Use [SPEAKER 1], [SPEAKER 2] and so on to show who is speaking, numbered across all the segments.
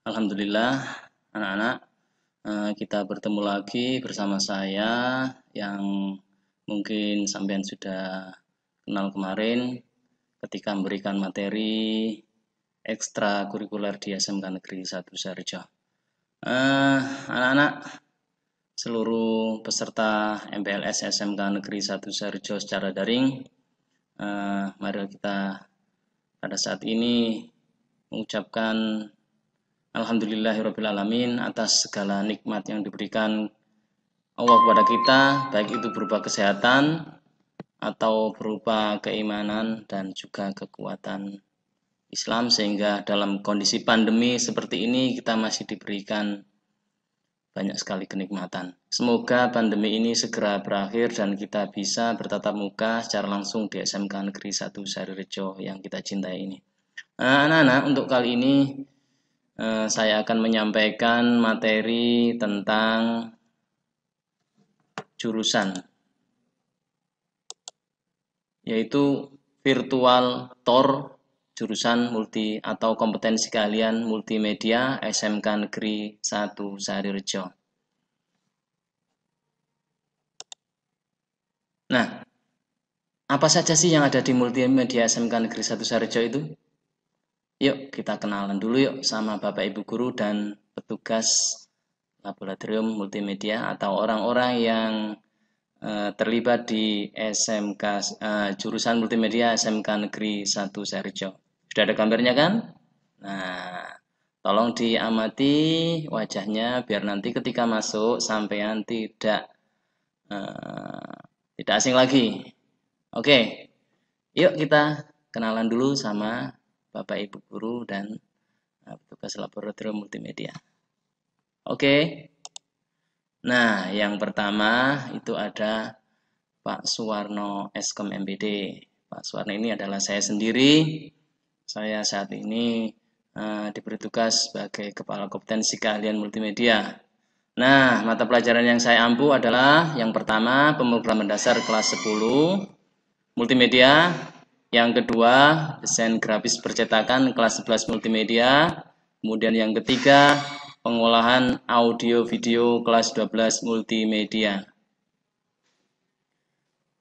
[SPEAKER 1] Alhamdulillah anak-anak, kita bertemu lagi bersama saya yang mungkin sampean sudah kenal kemarin ketika memberikan materi ekstrakurikuler di SMK Negeri 1 Sarejo. Anak-anak, seluruh peserta MPLS SMK Negeri 1 Sarejo secara daring, mari kita pada saat ini mengucapkan Alhamdulillahirrabbilalamin atas segala nikmat yang diberikan Allah kepada kita, baik itu berupa kesehatan atau berupa keimanan dan juga kekuatan Islam, sehingga dalam kondisi pandemi seperti ini kita masih diberikan banyak sekali kenikmatan. Semoga pandemi ini segera berakhir dan kita bisa bertatap muka secara langsung di SMK Negeri 1 Sarejo yang kita cintai ini. Anak-anak, untuk kali ini saya akan menyampaikan materi tentang jurusan, yaitu virtual tour jurusan multi atau kompetensi keahlian multimedia SMK Negeri 1 Sarejo. Nah, apa saja sih yang ada di multimedia SMK Negeri 1 Sarejo itu? Yuk kita kenalan dulu yuk sama Bapak Ibu Guru dan petugas laboratorium multimedia atau orang-orang yang terlibat di SMK jurusan multimedia SMK Negeri 1 Sarejo. Sudah ada gambarnya kan? Nah, tolong diamati wajahnya biar nanti ketika masuk sampean tidak asing lagi. Oke, yuk kita kenalan dulu sama Bapak Ibu Guru dan petugas laboratorium multimedia. Oke. Nah, yang pertama itu ada Pak Suwarno Eskom MPD. Pak Suwarno ini adalah saya sendiri. Saya saat ini diberi tugas sebagai Kepala Kompetensi Keahlian Multimedia. Nah, mata pelajaran yang saya ampu adalah yang pertama pemrograman dasar kelas 10 multimedia. Yang kedua, desain grafis percetakan kelas 11 multimedia. Kemudian yang ketiga, pengolahan audio video kelas 12 multimedia.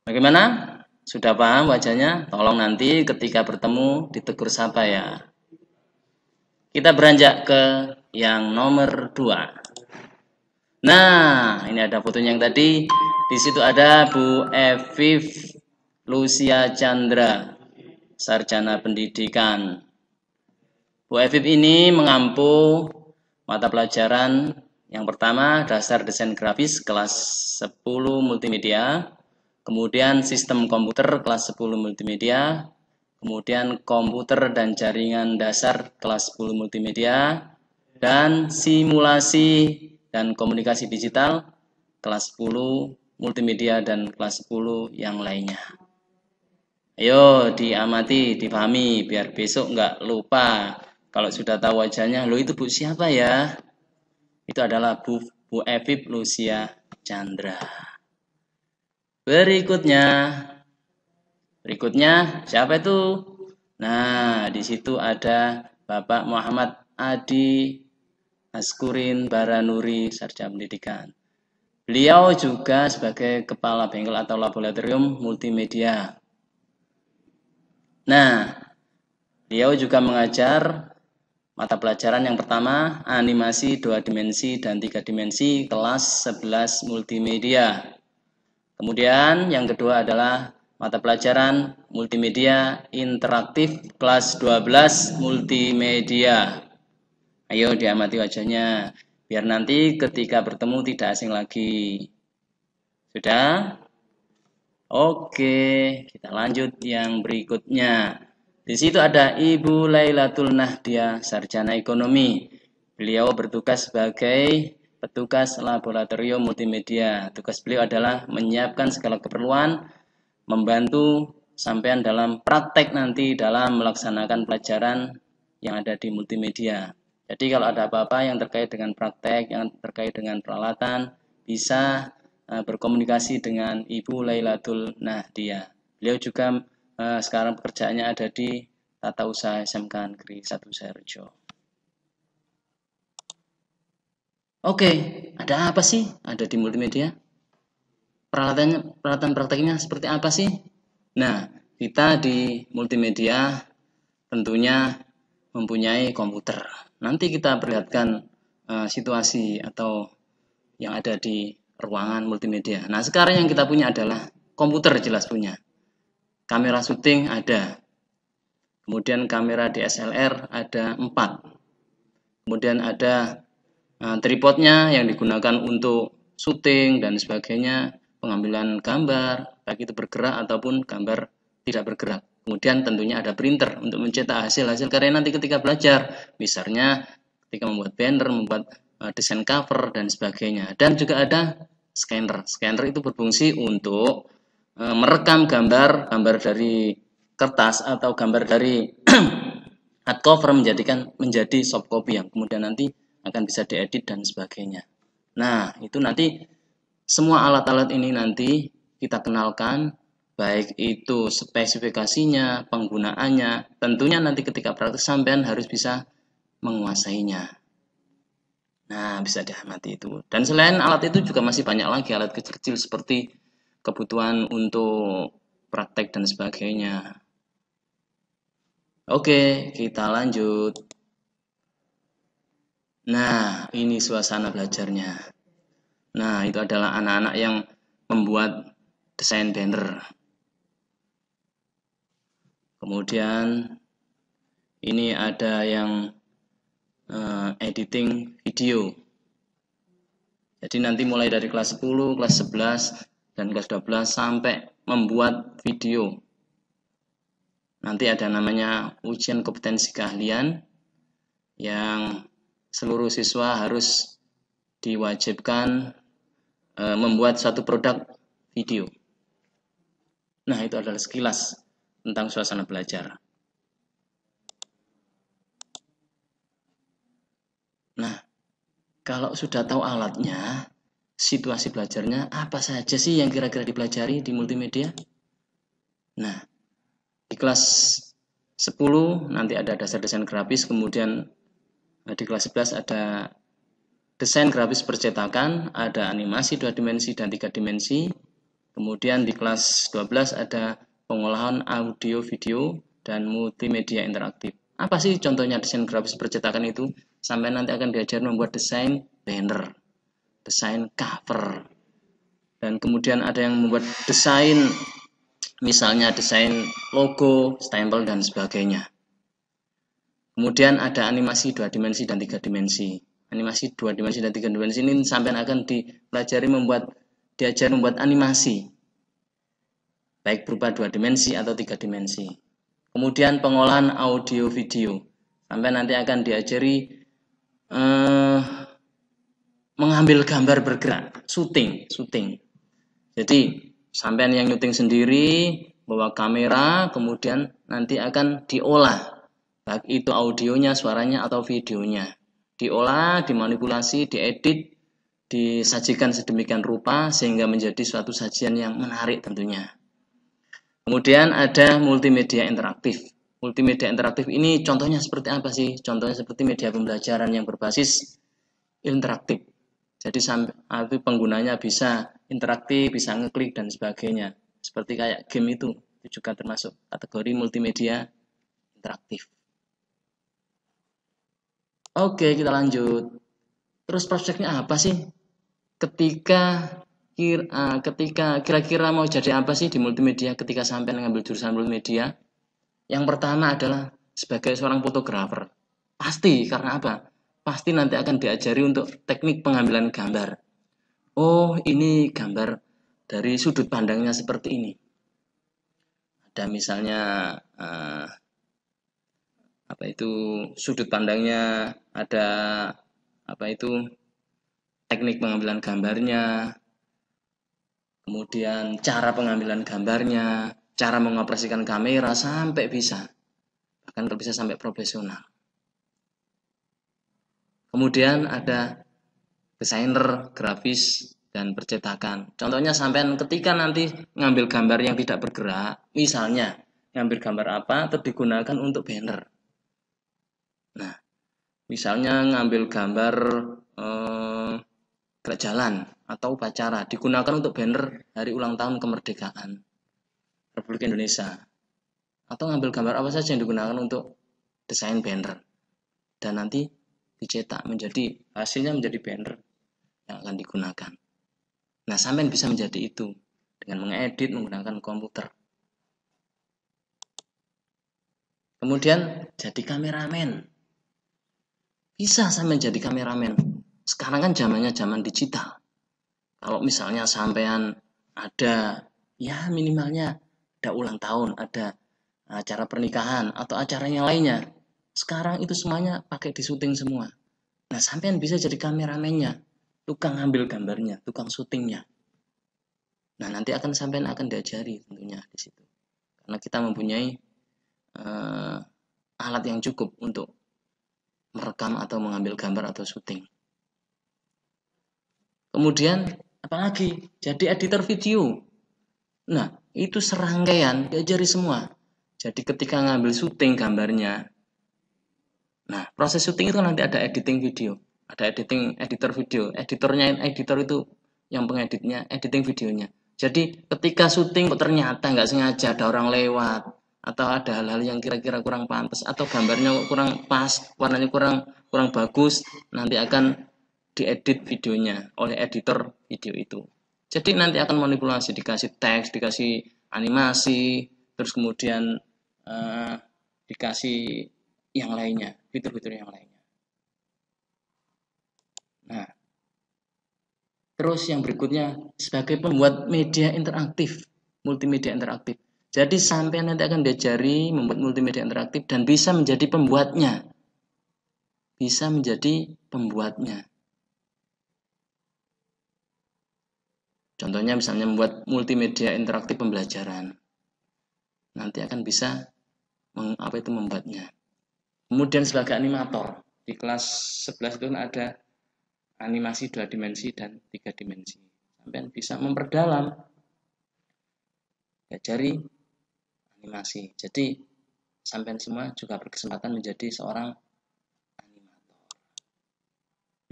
[SPEAKER 1] Bagaimana? Sudah paham wajahnya? Tolong nanti ketika bertemu ditegur sapa ya. Kita beranjak ke yang nomor 2. Nah, ini ada fotonya yang tadi. Di situ ada Bu Evif Lucia Chandra, Sarjana Pendidikan. Bu Evif ini mengampu mata pelajaran yang pertama dasar desain grafis kelas 10 multimedia, kemudian sistem komputer kelas 10 multimedia, kemudian komputer dan jaringan dasar kelas 10 multimedia, dan simulasi dan komunikasi digital kelas 10 multimedia dan kelas 10 yang lainnya. Ayo diamati, dipahami, biar besok nggak lupa. Kalau sudah tahu wajahnya, lo itu Bu siapa ya? Itu adalah Bu Evif Lucia Chandra. Berikutnya siapa itu? Nah, di situ ada Bapak Muhammad Adi Askurin Baranuri, Sarjana Pendidikan. Beliau juga sebagai Kepala Bengkel atau Laboratorium Multimedia. Nah, beliau juga mengajar Mata pelajaran yang pertama, animasi 2 dimensi dan 3 dimensi, kelas 11 multimedia. Kemudian yang kedua adalah mata pelajaran multimedia interaktif kelas 12 multimedia. Ayo diamati wajahnya, biar nanti ketika bertemu tidak asing lagi. Sudah? Oke, kita lanjut yang berikutnya. Di situ ada Ibu Lailatul Nahdia, sarjana ekonomi. Beliau bertugas sebagai petugas laboratorium multimedia. Tugas beliau adalah menyiapkan segala keperluan, membantu sampean dalam praktek nanti dalam melaksanakan pelajaran yang ada di multimedia. Jadi kalau ada apa-apa yang terkait dengan praktek, yang terkait dengan peralatan, bisa berkomunikasi dengan Ibu Lailatul Nahdia. Beliau juga sekarang pekerjaannya ada di Tata Usaha SMK Negeri 1 Saharjo. Oke, ada apa sih? Ada di multimedia? Peralatan prakteknya seperti apa sih? Nah, kita di multimedia tentunya mempunyai komputer. Nanti kita perlihatkan situasi atau yang ada di ruangan multimedia. Nah, sekarang yang kita punya adalah komputer, jelas punya. Kamera syuting ada. Kemudian kamera DSLR ada 4. Kemudian ada tripodnya yang digunakan untuk syuting dan sebagainya, pengambilan gambar, baik itu bergerak ataupun gambar tidak bergerak. Kemudian tentunya ada printer untuk mencetak hasil-hasil karya nanti ketika belajar, misalnya ketika membuat banner, membuat desain cover dan sebagainya. Dan juga ada scanner. Scanner itu berfungsi untuk merekam gambar dari kertas atau gambar dari hardcover menjadi soft copy yang kemudian nanti akan bisa diedit dan sebagainya. Nah, itu nanti semua alat-alat ini nanti kita kenalkan, baik itu spesifikasinya, penggunaannya, tentunya nanti ketika praktek sampean harus bisa menguasainya. Nah, bisa diamati itu. Dan selain alat itu juga masih banyak lagi alat kecil-kecil seperti kebutuhan untuk praktek dan sebagainya. Oke, kita lanjut. Nah, ini suasana belajarnya. Nah, itu adalah anak-anak yang membuat desain banner. Kemudian ini ada yang editing video. Jadi nanti mulai dari kelas 10, kelas 11, dan kelas 12 sampai membuat video. Nanti ada namanya ujian kompetensi keahlian yang seluruh siswa harus diwajibkan membuat suatu produk video. Nah, itu adalah sekilas tentang suasana belajar. Nah, kalau sudah tahu alatnya, situasi belajarnya, apa saja sih yang kira-kira dipelajari di multimedia? Nah, di kelas 10 nanti ada dasar desain grafis, kemudian di kelas 11 ada desain grafis percetakan, ada animasi 2 dimensi dan 3 dimensi. Kemudian di kelas 12 ada pengolahan audio video dan multimedia interaktif. Apa sih contohnya desain grafis percetakan itu? Sampai nanti akan diajar membuat desain banner, desain cover, dan kemudian ada yang membuat desain, misalnya desain logo, stempel, dan sebagainya. Kemudian ada animasi 2 dimensi dan 3 dimensi. Animasi 2 dimensi dan 3 dimensi ini sampai akan dipelajari diajar membuat animasi, baik berupa 2 dimensi atau 3 dimensi. Kemudian pengolahan audio video, sampai nanti akan diajari mengambil gambar bergerak, syuting. Jadi sampean yang syuting sendiri bawa kamera, kemudian nanti akan diolah, baik itu audionya, suaranya atau videonya, diolah, dimanipulasi, diedit, disajikan sedemikian rupa sehingga menjadi suatu sajian yang menarik tentunya. Kemudian ada multimedia interaktif. Multimedia interaktif ini contohnya seperti apa sih? Contohnya seperti media pembelajaran yang berbasis interaktif. Jadi penggunanya bisa interaktif, bisa ngeklik dan sebagainya. Seperti kayak game itu juga termasuk kategori multimedia interaktif. Oke, kita lanjut. Terus prospeknya apa sih? Ketika kira-kira mau jadi apa sih di multimedia ketika sampai ngambil jurusan multimedia? Yang pertama adalah sebagai seorang fotografer. Pasti, karena apa? Pasti nanti akan diajari untuk teknik pengambilan gambar. Oh, ini gambar dari sudut pandangnya seperti ini. Ada misalnya apa itu sudut pandangnya, ada apa itu teknik pengambilan gambarnya, kemudian cara pengambilan gambarnya, cara mengoperasikan kamera sampai bisa, bahkan kalau bisa sampai profesional. Kemudian ada desainer, grafis, dan percetakan. Contohnya sampean ketika nanti ngambil gambar yang tidak bergerak, misalnya ngambil gambar apa, terus digunakan untuk banner. Nah, misalnya ngambil gambar gerak jalan atau upacara, digunakan untuk banner hari ulang tahun kemerdekaan Republik Indonesia. Atau ngambil gambar apa saja yang digunakan untuk desain banner. Dan nanti dicetak menjadi, hasilnya menjadi banner yang akan digunakan. Nah, sampean bisa menjadi itu dengan mengedit menggunakan komputer. Kemudian jadi kameramen. Bisa sampean jadi kameramen. Sekarang kan zamannya zaman digital. Kalau misalnya sampean ada ya minimalnya ada ulang tahun, ada acara pernikahan atau acaranya lainnya. Sekarang itu semuanya pakai disuting semua. Nah, sampean bisa jadi kameramennya, tukang ambil gambarnya, tukang syutingnya. Nah, nanti sampean akan diajari tentunya di situ. Karena kita mempunyai alat yang cukup untuk merekam atau mengambil gambar atau syuting. Kemudian apalagi? Jadi editor video. Nah, itu serangkaian diajari semua. Jadi ketika ngambil syuting gambarnya, nah proses syuting itu nanti ada editing video, ada editor video. Editor itu yang pengeditnya, editing videonya. Jadi ketika syuting kok ternyata nggak sengaja ada orang lewat, atau ada hal-hal yang kira-kira kurang pantas, atau gambarnya kurang pas, warnanya kurang bagus, nanti akan diedit videonya oleh editor video itu. Jadi nanti akan manipulasi, dikasih teks, dikasih animasi, terus kemudian dikasih yang lainnya, fitur-fitur yang lainnya. Nah, terus yang berikutnya sebagai pembuat media interaktif, multimedia interaktif. Jadi sampai nanti akan diajari membuat multimedia interaktif dan bisa menjadi pembuatnya. Bisa menjadi pembuatnya. Contohnya misalnya membuat multimedia interaktif pembelajaran. Nanti akan bisa membuatnya. Kemudian sebagai animator, di kelas 11 itu ada animasi 2 dimensi dan 3 dimensi. Sampai bisa memperdalam, diajari animasi. Jadi sampai semua juga berkesempatan menjadi seorang animator.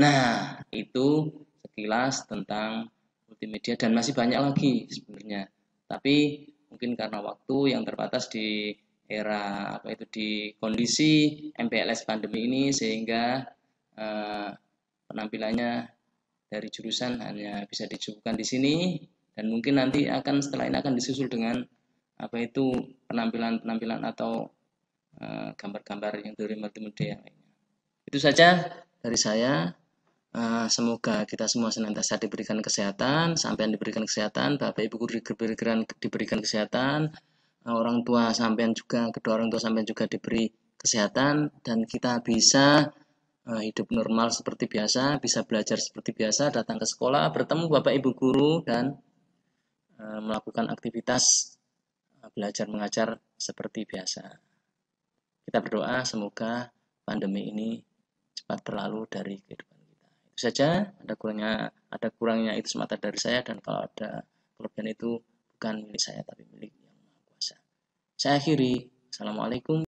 [SPEAKER 1] Nah, itu sekilas tentang multimedia dan masih banyak lagi sebenarnya. Tapi mungkin karena waktu yang terbatas di era di kondisi MPLS pandemi ini sehingga penampilannya dari jurusan hanya bisa dicukupkan di sini dan mungkin nanti setelah ini akan disusul dengan penampilan atau gambar-gambar yang dari multimedia lainnya. Itu saja dari saya. Semoga kita semua senantiasa diberikan kesehatan, sampean diberikan kesehatan, Bapak Ibu guru diberikan kesehatan, orang tua sampean juga, kedua orang tua sampean juga diberi kesehatan, dan kita bisa hidup normal seperti biasa, bisa belajar seperti biasa, datang ke sekolah, bertemu Bapak Ibu guru, dan melakukan aktivitas belajar mengajar seperti biasa. Kita berdoa semoga pandemi ini cepat berlalu dari kehidupan kita. Itu saja, ada kurangnya itu semata dari saya, dan kalau ada kelebihan itu bukan milik saya tapi milik Yang Maha Kuasa. Saya akhiri. Assalamualaikum